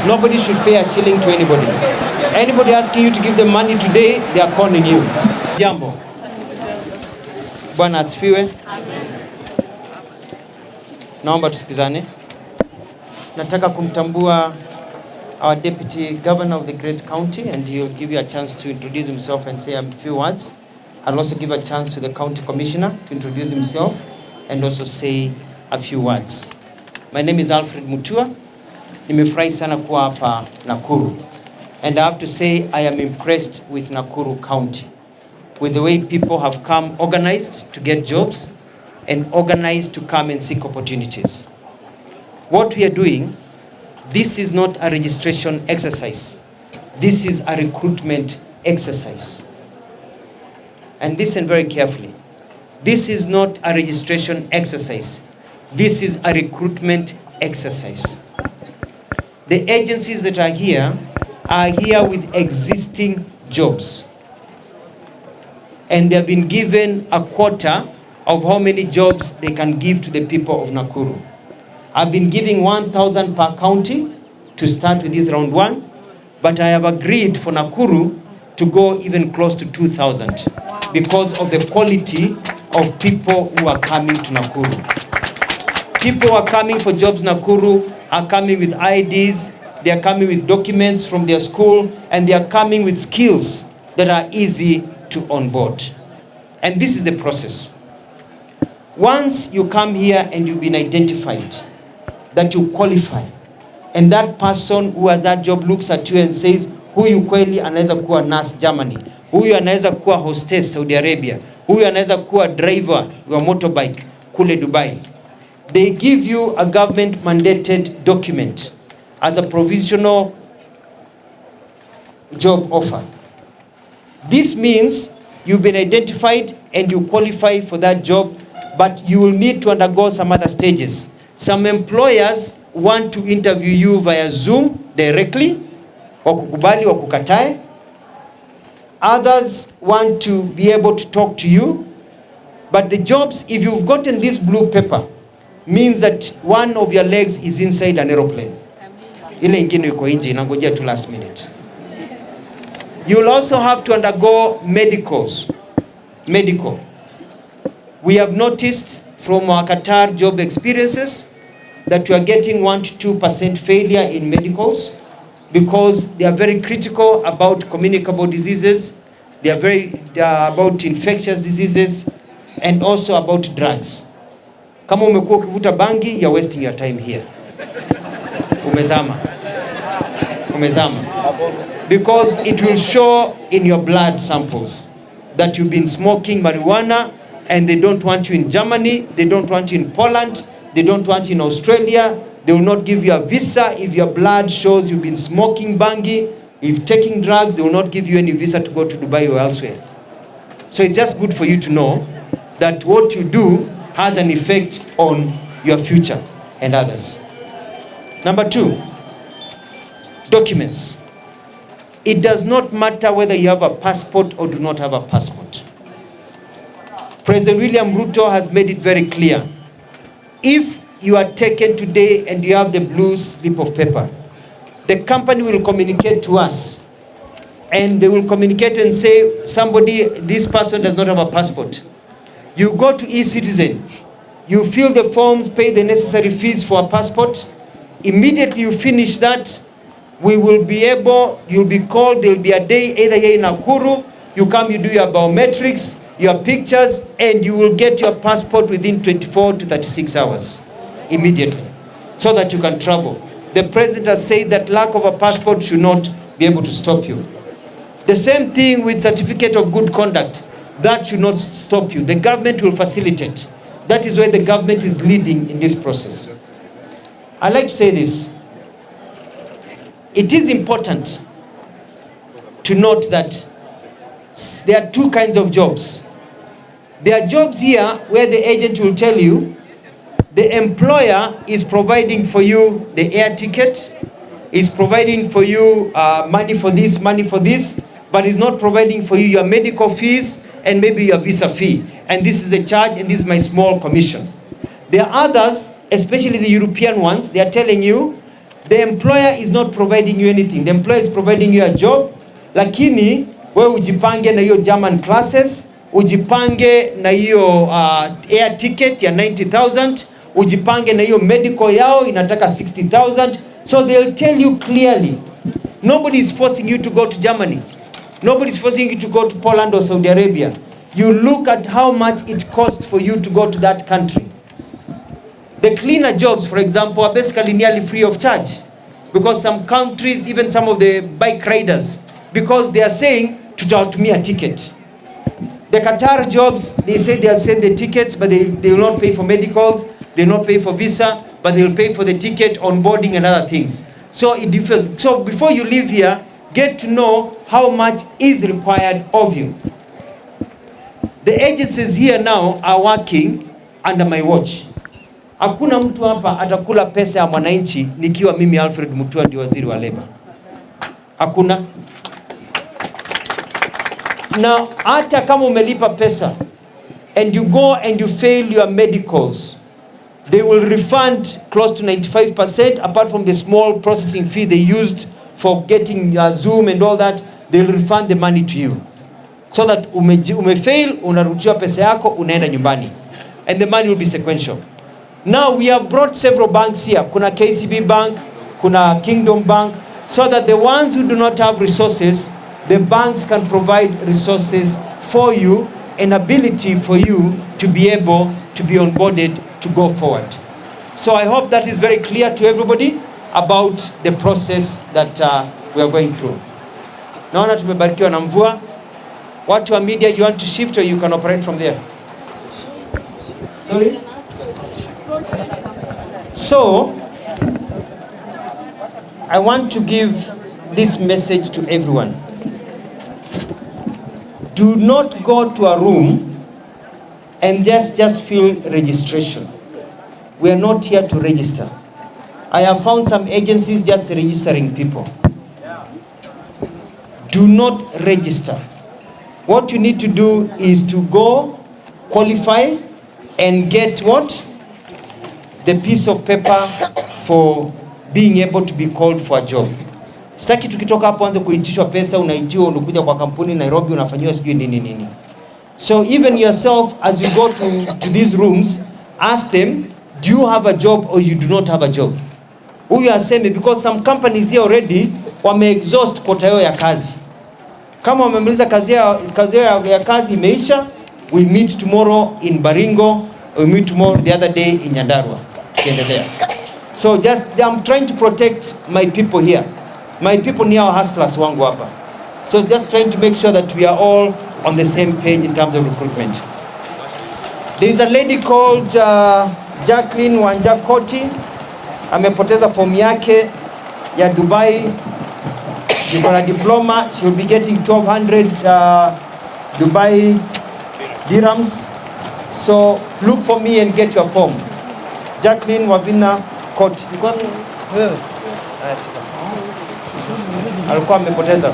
Nobody should pay a shilling to anybody. Anybody asking you to give them money today, they are calling you. Jambo. Bwana asifiwe. Naomba tusikizane. Nataka kumtambua our Deputy Governor of the great county, and he'll give you a chance to introduce himself and say a few words. I'll also give a chance to the County Commissioner to introduce himself and also say a few words. My name is Alfred Mutua. Nimefurahi sana kuwa hapa Nakuru. And I have to say I am impressed with Nakuru County, with the way people have come organized to get jobs and organized to come and seek opportunities. What we are doing, this is not a registration exercise. This is a recruitment exercise. And listen very carefully. This is not a registration exercise. This is a recruitment exercise. The agencies that are here with existing jobs. And they have been given a quota of how many jobs they can give to the people of Nakuru. I've been giving 1,000 per county to start with this round one, but I have agreed for Nakuru to go even close to 2,000 because of the quality of people who are coming to Nakuru. People who are coming for jobs Nakuru are coming with IDs, they are coming with documents from their school, and they are coming with skills that are easy to onboard. And this is the process. Once you come here and you've been identified that you qualify, and that person who has that job looks at you and says, huyu kweli anaweza kuwa nurse Germany, huyu anaweza kuwa hostess Saudi Arabia, huyu anaweza kuwa driver wa motorbike kule Dubai. They give you a government mandated document as a provisional job offer. This means you've been identified and you qualify for that job, but you will need to undergo some other stages. Some employers want to interview you via Zoom directly, wakukubali wakukatae. Others want to be able to talk to you. But the jobs, if you've gotten this blue paper, means that one of your legs is inside an aeroplane. Ile ingine yuko nje inangojea to last minute. You'll also have to undergo medicals. Medical. We have noticed from our Qatar job experiences that we are getting 1 to 2% failure in medicals because they are very critical about communicable diseases, they are about infectious diseases, and also about drugs. Kama umekuwa ukivuta bangi, you're wasting your time here. Umezama. Because it will show in your blood samples that you've been smoking marijuana, and they don't want you in Germany, they don't want you in Poland, they don't want you in Australia, they will not give you a visa if your blood shows you've been smoking bangi. If taking drugs, they will not give you any visa to go to Dubai or elsewhere. So it's just good for you to know that what you do has an effect on your future and others. Number 2, documents. It does not matter whether you have a passport or do not have a passport. President William Ruto has made it very clear. If you are taken today and you have the blue slip of paper, the company will communicate to us, and they will communicate and say, this person does not have a passport. You go to eCitizen, you fill the forms, pay the necessary fees for a passport. Immediately you finish that, you'll be called, there'll be a day either here in Nakuru, you come, you do your biometrics, your pictures, and you will get your passport within 24 to 36 hours, immediately, so that you can travel. The president has said that lack of a passport should not be able to stop you. The same thing with certificate of good conduct. That should not stop you. The government will facilitate. That is why the government is leading in this process. I like to say this. It is important to note that there are 2 kinds of jobs. There are jobs here where the agent will tell you the employer is providing for you the air ticket, is providing for you money for this, but is not providing for you your medical fees and maybe your visa fee. And this is the charge, and this is my small commission. There are others, especially the European ones, they are telling you, The employer is not providing you anything. The employer is providing you a job, lakini wewe ujipange na hiyo German classes, ujipange na hiyo air ticket ya 90,000, ujipange na hiyo medical yao inataka 60,000. So they'll tell you clearly. Nobody is forcing you to go to Germany. Nobody is forcing you to go to Poland or Saudi Arabia. You look at how much it costs for you to go to that country. The cleaner jobs, for example, are basically nearly free of charge, because some countries, even some of the bike riders, because they are saying tutawatumia ticket. The Qatar jobs, they say they'll send the tickets, but they will not pay for medicals, they will not pay for visa, but they will pay for the ticket, onboarding and other things. So it differs. So before you leave here, get to know how much is required of you. The agencies here now are working under my watch. Hakuna mtu hapa atakula pesa ya mwananchi nikiwa mimi Alfred Mutua ndio waziri wa labor. Hakuna. Na hata kama umelipa pesa and you go and you fail your medicals, they will refund close to 95%, apart from the small processing fee they used for getting Zoom and all that. They will refund the money to you, so that umefail, unarudishiwa pesa yako, unaenda nyumbani, and the money will be sequential. Now we have brought several banks here. Kuna KCB Bank, kuna Kingdom Bank, so that the ones who do not have resources, the banks can provide resources for you, an ability for you to be able to be onboarded to go forward. So I hope that is very clear to everybody about the process that we are going through. Naona tumebarikiwa na mvua. Watu wa media, you want to shift or you can operate from there? Sorry? So, I want to give this message to everyone. Do not go to a room and just fill registration. We are not here to register. I have found some agencies just registering people. Do not register. What you need to do is to go, qualify, and get what? The piece of paper for being able to be called for a job. Sitaki tukitoka hapo anze kuitishwa pesa, unaitiwa unakuja kwa kampuni Nairobi unafanyiwa sijui nini. So even yourself, as you go to these rooms, ask them, do you have a job or you do not have a job? Huyu aseme, because some companies here already wame-exhaust quota yao ya kazi. Kama wamemaliza kazi yao ya kazi imeisha, we meet tomorrow in Baringo, we meet tomorrow the other day in Nyandarua. There. So I'm trying to protect my people here. My people ni hao hustlers wangu hapa. So just trying to make sure that we are all on the same page in terms of recruitment. There is a lady called Jacqueline Wanjakoti. Amepoteza fomu yake ya Dubai. Yuko na diploma. She will be getting 1,200 Dubai dirhams. So look for me and get your form. Jacqueline Wavina Koti. Alikuwa amepoteza.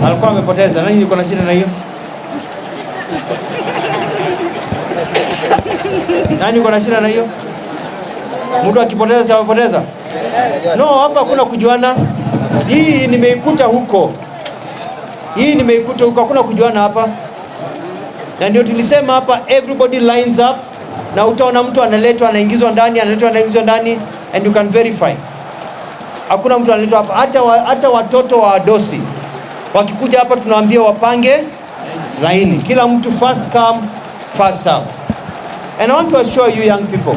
Alikuwa amepoteza. Nani yuko na shida na hiyo? Nani yuko na shida na hiyo? Mtu akipoteza si amepoteza? No, hapa kuna kujuana. Hii nimeikuta huko. Hakuna kujuana hapa. Na ndio tulisema hapa everybody lines up, na utaona mtu analetwa anaingizwa ndani, and you can verify. Hakuna mtu analetwa hapa, hata watoto wa wadosi wakikuja hapa tunawaambia wapange laini. Kila mtu first come first serve. And I want to assure you young people,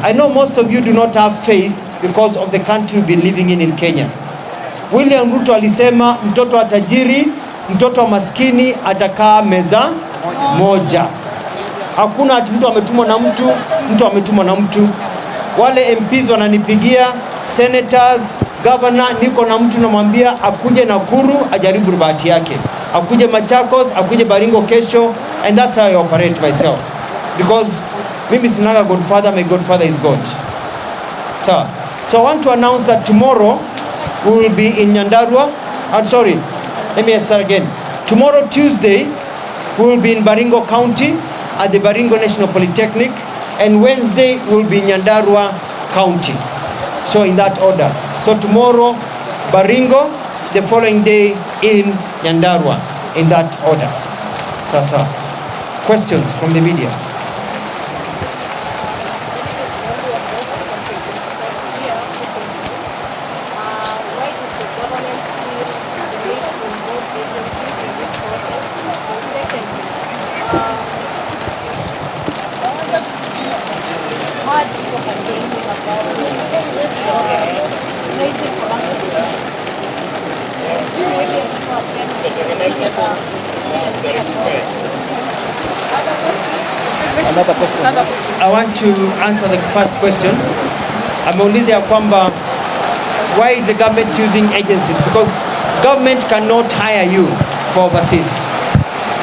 I know most of you do not have faith because of the country you've been living in Kenya. William Ruto alisema mtoto wa tajiri, mtoto wa maskini atakaa meza moja. Hakuna ati mtu ametumwa na mtu. Wale MPs wananipigia, senators, governor, niko na mtu namwambia akuje Nakuru ajaribu bahati yake. Akuje Machakos, akuje Baringo kesho, and that's how I operate myself. Because mimi sinaga Godfather, my Godfather is God. So I want to announce that tomorrow we will be in Nyandarua. Let me start again. Tomorrow, Tuesday, we will be in Baringo County, at the Baringo National Polytechnic, and Wednesday will be Nyandarua County. So in that order. So tomorrow, Baringo, the following day in Nyandarua, in that order. Sasa, questions from the media? Another question. I want to answer the first question. Ameuliza ya kwamba why is the government using agencies? Because government cannot hire you for overseas.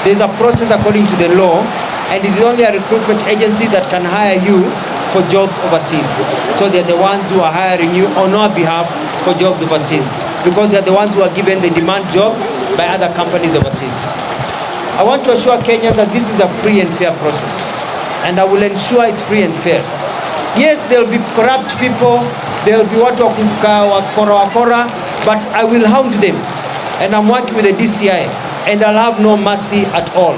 There's a process according to the law, and it is only a recruitment agency that can hire you for jobs overseas. So they're the ones who are hiring you on our behalf for jobs overseas, because they're the ones who are given the demand jobs by other companies overseas. I want to assure Kenyans that this is a free and fair process, and I will ensure it's free and fair. Yes, there will be corrupt people, there will be watu wakora, but I will hound them, and I'm working with the DCI, and I'll have no mercy at all.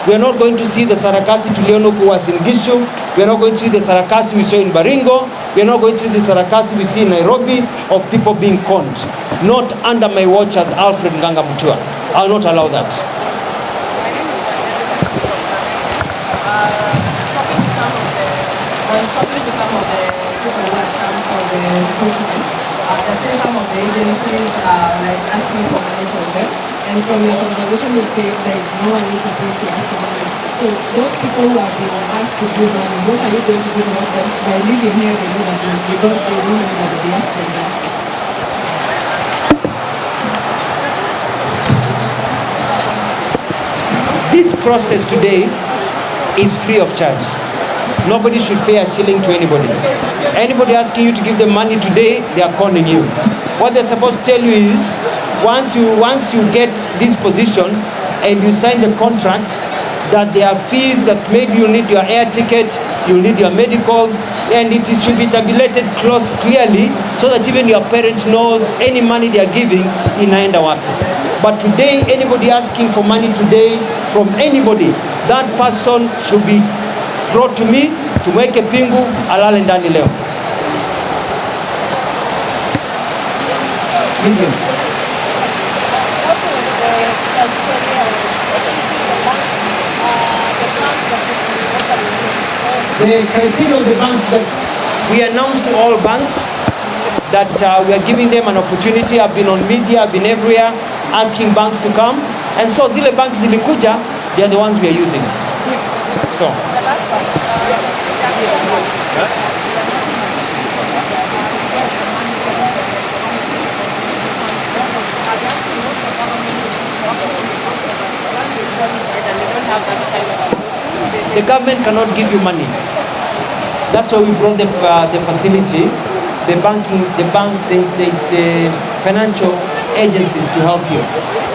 We are not going to see the sarakasi tuliona who was in Gishu. We are not going to see the sarakasi we saw in Baringo. We are not going to see the sarakasi we see in Nairobi of people being conned. Not under my watch as Alfred Nganga Mutua. I will not allow that. Talking to some of the people who have come for the recruitment, they're saying some of the agencies are like asking for money from them, and from your conversation you say that no one needs to pay to ask for money. So those people who have been asked to give money, what are you going to do to them? By living here, they know that because they know that they ask for them. This process today is free of charge. Nobody should pay a shilling to anybody. Anybody asking you to give them money today, they are conning you. What they're supposed to tell you is, once you get this position and you sign the contract, that there are fees that maybe you need your air ticket, you need your medicals, and it should be tabulated clearly so that even your parent knows any money they are giving inaenda wapi. But today, anybody asking for money today from anybody, that person should be brought to me to make a pingu alale ndani leo. The criteria of the banks that we announced to all banks that we are giving them an opportunity. I've been on media, I've been everywhere asking banks to come, and so zile banks zilikuja, they are the ones we are using. So the government cannot give you money. That's why we brought the facility, the financial agencies to help you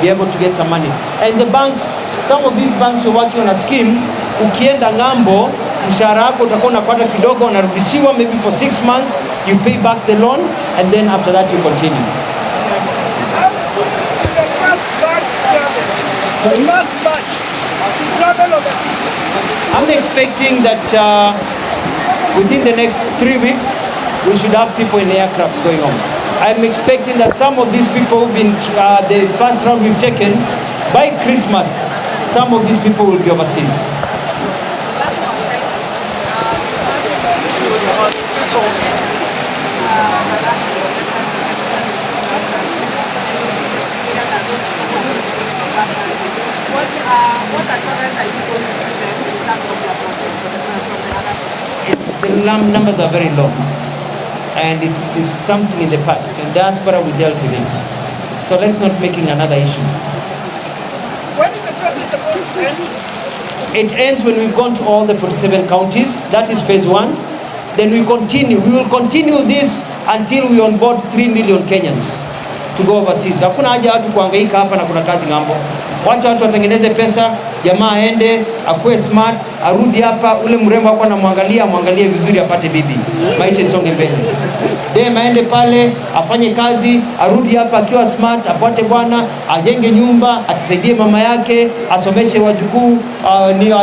be able to get some money. And the banks, some of these banks are working on a scheme. Ukienda ngambo, mshahara wako utakuwa unapata kidogo, unarudishiwa maybe for 6 months, you pay back the loan, and then after that you continue. I'm expecting that within the next 3 weeks, we should have people in aircrafts going on. I'm expecting that some of these people who've been, the first round we've taken, by Christmas, some of these people will be overseas. What assurance are you going to give them in terms of their process? The numbers are very low, and it's something in the past. In diaspora, we dealt with it. So let's not making another issue. When is the process supposed to end? It ends when we've gone to all the 47 counties. That is phase 1. Then we continue. We will continue this until we onboard 3 million Kenyans. to go overseas. Hakuna haja watu kuhangaika hapa na kuna kazi ng'ambo. Wacha watu watengeneze pesa, jamaa aende, akuwe smart, arudi hapa, ule mrembo wako amwangalie vizuri apate bibi. Maisha isonge mbele. Dem aende pale, afanye kazi, arudi hapa akiwa smart, apate bwana, ajenge nyumba, atusaidie mama yake, asomeshe wajukuu,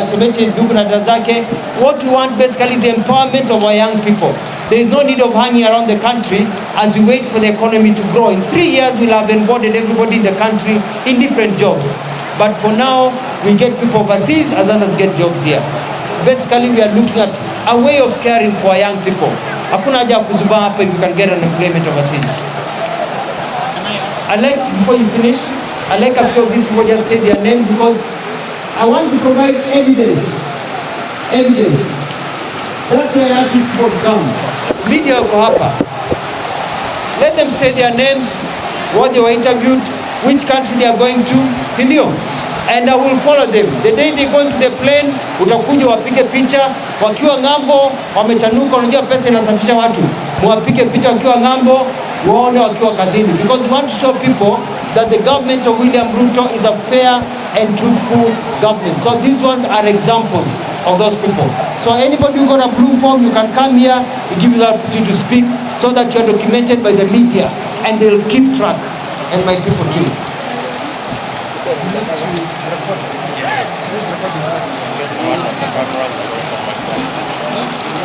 asomeshe ndugu na dada zake. What we want basically is the empowerment of our young people. There is no need of hanging around the country as we wait for the economy to grow. In 3 years, we'll have onboarded everybody in the country in different jobs. But for now, we get people overseas as others get jobs here. Basically, we are looking at a way of caring for our young people. Hakuna haja ya kuzubaa hapa if you can get an employment overseas. I'd like, before you finish, I'd like a few of these people just say their names because I want to provide evidence. Evidence. That's why I ask these people to come. Media wako hapa. Let them say their names, what they were interviewed, which country they are going to, sindio? And I will follow them. The day they go into the plane, utakuja wapige picha, wakiwa ng'ambo, wamechanuka, unajua pesa inasafisha watu. Mwapige picha wakiwa ng'ambo, waone wakiwa kazini. Because we want to show people that the government of William Ruto is a fair and truthful government. So these ones are examples of those people. So anybody who got a blue form, you can come here, we give you the opportunity to speak so that you are documented by the media and they'll keep track, and my people too.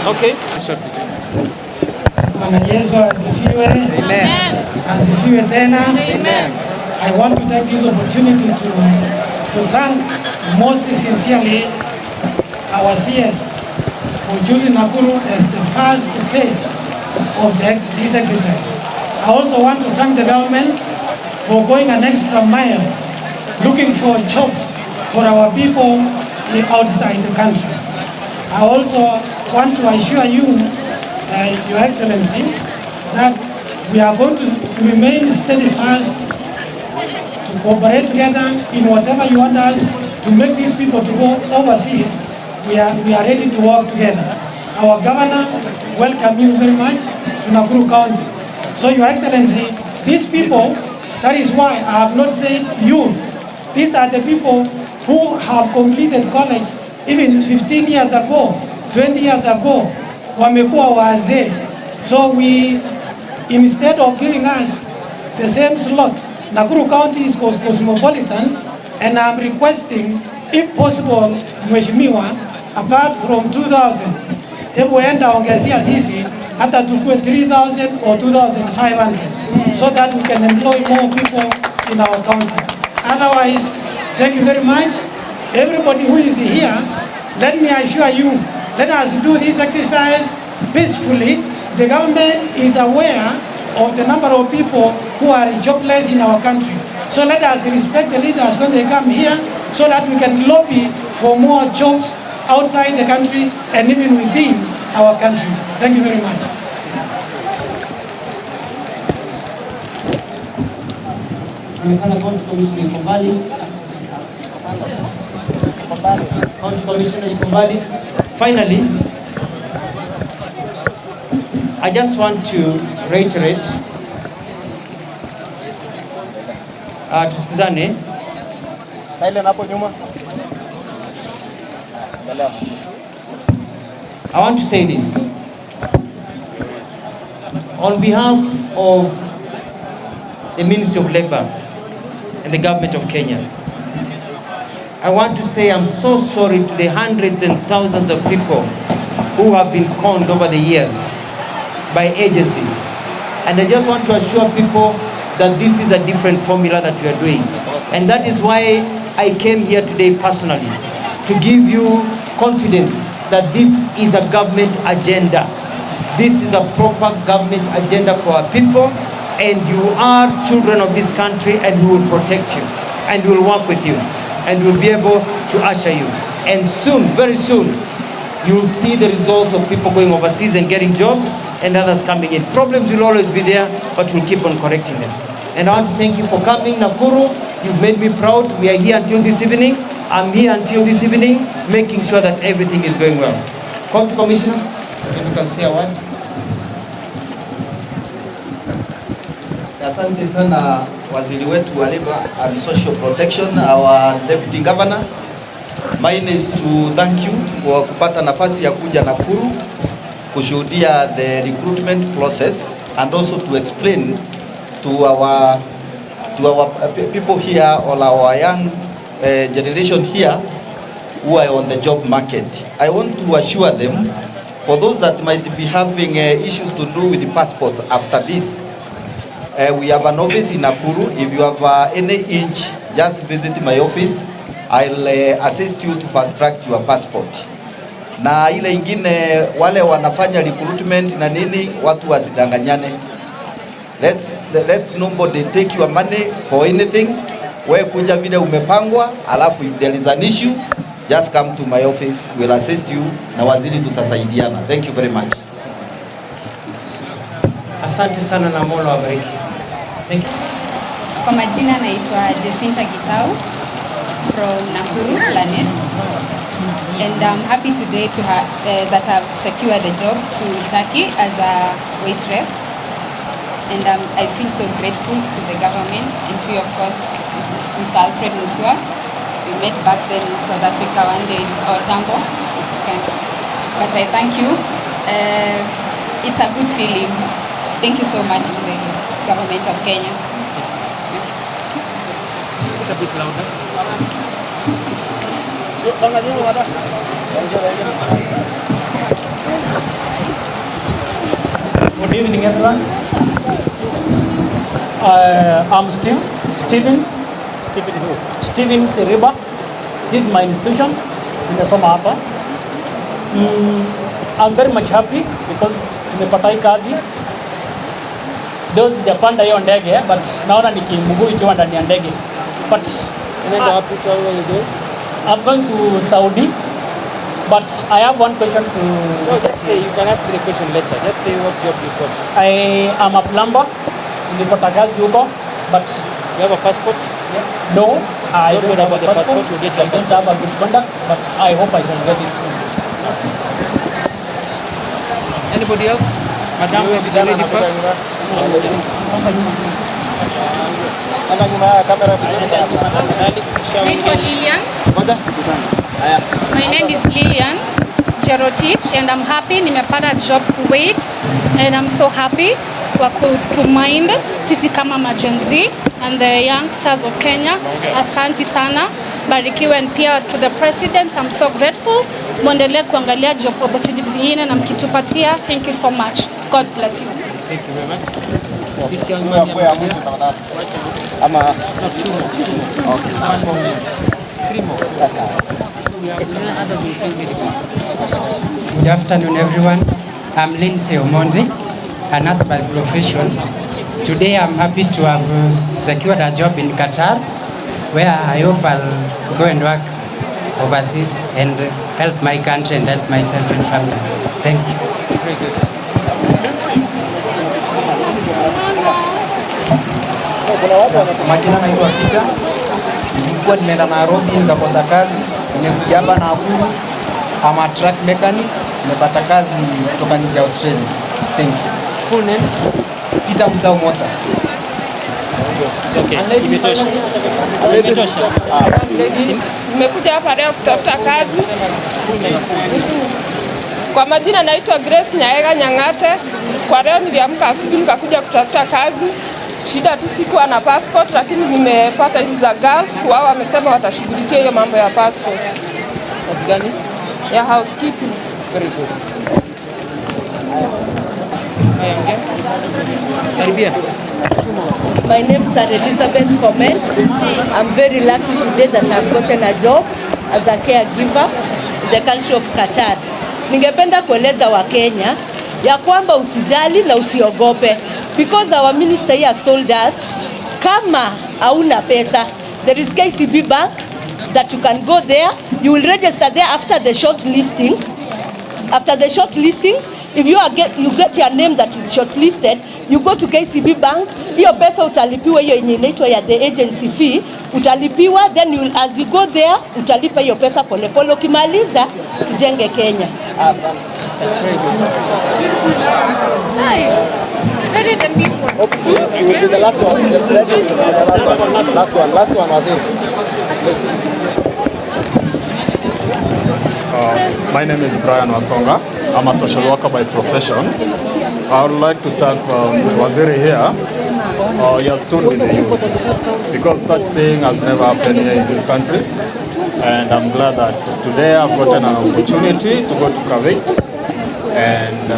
Okay. Bwana Yesu asifiwe. Amen. Asifiwe tena. Amen. I want to take this opportunity to thank most sincerely our CS for choosing Nakuru as the first phase of this exercise. I also want to thank the government for going an extra mile looking for jobs for our people outside the country. I also want to assure you, Your Excellency, that we are going to remain steadfast to cooperate together in whatever you want us to make these people to go overseas. We are ready to work together. Our governor welcome you very much to Nakuru County. So Your Excellency, these people, that is why I have not said youth. These are the people who have completed college even 15 years ago, 20 years ago, wamekuwa wazee. So we, instead of giving us the same slot, Nakuru County is cosmopolitan, and I'm requesting, if possible, Mheshimiwa, apart from 2,000, hebu enda ongezea sisi hata tukue 3,000 or 2,500, so that we can employ more people in our county. Otherwise, thank you very much. Everybody who is here, let me assure you, let us do this exercise peacefully. The government is aware of the number of people who are jobless in our country. So let us respect the leaders when they come here, so that we can lobby for more jobs outside the country and even within our country. Thank you very much. Finally, I just want to reiterate, tusikizane. Silent hapo nyuma. I want to say this. On behalf of the Ministry of Labor and the government of Kenya, I want to say I'm so sorry to the hundreds and thousands of people who have been conned over the years by agencies. And I just want to assure people that this is a different formula that we are doing. And that is why I came here today personally, to give you confidence that this is a government agenda. This is a proper government agenda for our people, and you are children of this country, and we will protect you, and we will work with you, and we will be able to usher you. And soon, very soon, you will see the results of people going overseas and getting jobs, and others coming in. Problems will always be there, but we'll keep on correcting them. And I want to thank you for coming, Nakuru. You've made me proud. We are here until this evening. I'm here until this evening, making sure that everything is going well. County Commissioner, if you can say a word. Asante sana waziri wetu wa Labor and Social Protection, our Deputy Governor. Mine is to thank you for kupata nafasi ya kuja Nakuru kushuhudia the recruitment process and also to explain to our people here or our young generation here who are on the job market. I want to assure them, for those that might be having issues to do with the passports after this, we have an office in Nakuru. If you have any inch, just visit my office. I'll assist you to fast track your passport. Na ile ingine wale wanafanya recruitment na nini, watu wasidanganyane. Let nobody take your money for anything. We kuja vile umepangwa, alafu if there is an issue, just come to my office. We'll assist you na waziri tutasaidiana. Thank you very much. Asante sana na Mola wabariki. Thank you. Kwa majina naitwa Jacinta Gitau from Nakuru Planet, and I'm happy today to that I've secured a job to Turkey as a waitress, and I feel so grateful to the government and to, of course, Mr. Alfred Mutua. We met back then in South Africa one day in Tambo, but I thank you. It's a good feeling. Thank you so much to the government of Kenya. A bit louder. Good evening, everyone. I'm Steven Siriba. This is my institution in the Soma hapa. I'm very much happy because nimepata hii kazi. Though sijapanda hiyo ndege, but naona mguu ikiwa ndani ya ndege. But I'm going to Saudi, but I have one question to... No, just say, you can ask the question later. Just say what job you got. I am a plumber. Nilipata kazi huko, but... You have a passport? Yes. No, I don't have about a the passport. You get I don't have a good conduct, but I hope I shall get it soon. Anybody else? Madam, the lady first. My name is Lilian Jerotich, and I'm happy nimepata job Kuwait, and I'm so happy to mind sisi kama majenzi and the youngsters of Kenya. Asante sana, barikiwe, and pia to the president, I'm so grateful. Muendelee kuangalia job opportunities zingine na mkitupatia. Thank you so much. God bless you. Thank you very much. This young man here. Ama Not too much. Okay. One more. Three more. That's all. Others will feel very good. Good afternoon, everyone. I'm Lindsay Omondi, a nurse by profession. Today I'm happy to have secured a job in Qatar, where I hope I'll go and work overseas and help my country and help myself and family. Thank you. Very good. Majina naitwa Peter. Nilikuwa nimeenda Nairobi nikakosa kazi. Nimekuja hapa Nakuru. I'm a truck mechanic. Nimepata kazi kutoka nje ya Australia. Thank you. Full names? Peter Musau Mosa. It's okay. Imetosha. Imetosha. Nimekuja hapa leo kutafuta kazi. Kwa majina naitwa Grace Nyaega Nyang'ate. Kwa leo niliamka asubuhi nikakuja kutafuta kazi. Shida tu sikuwa na passport, lakini nimepata hizi za Gulf. Wao wamesema watashughulikia hiyo mambo ya passport. Kazi gani? Ya housekeeping. Very good. Haya, ongea. Karibia. My name is Elizabeth Komen. I'm very lucky today that I've gotten a job as a caregiver in the country of Qatar. Ningependa kueleza Wakenya ya kwamba usijali na usiogope, because our minister here has told us kama hauna pesa, there is KCB Bank that you can go there, you will register there after the short listings. After the short listings, if you get your name that is shortlisted, you go to KCB Bank. Hiyo pesa utalipiwa, hiyo yenye inaitwa ya the agency fee utalipiwa, then you, as you go there utalipa hiyo pesa polepole. Ukimaliza tujenge Kenya. Hi. You will be the last one. Last one was it. My name is Brian Wasonga. I'm a social worker by profession. I would like to thank Waziri here. He has stood with the youth because such thing has never happened here in this country. And I'm glad that today I've gotten an opportunity to go to Kuwait. And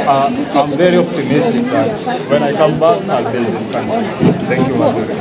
I'm very optimistic that when I come back, I'll build this country. Thank you, Waziri.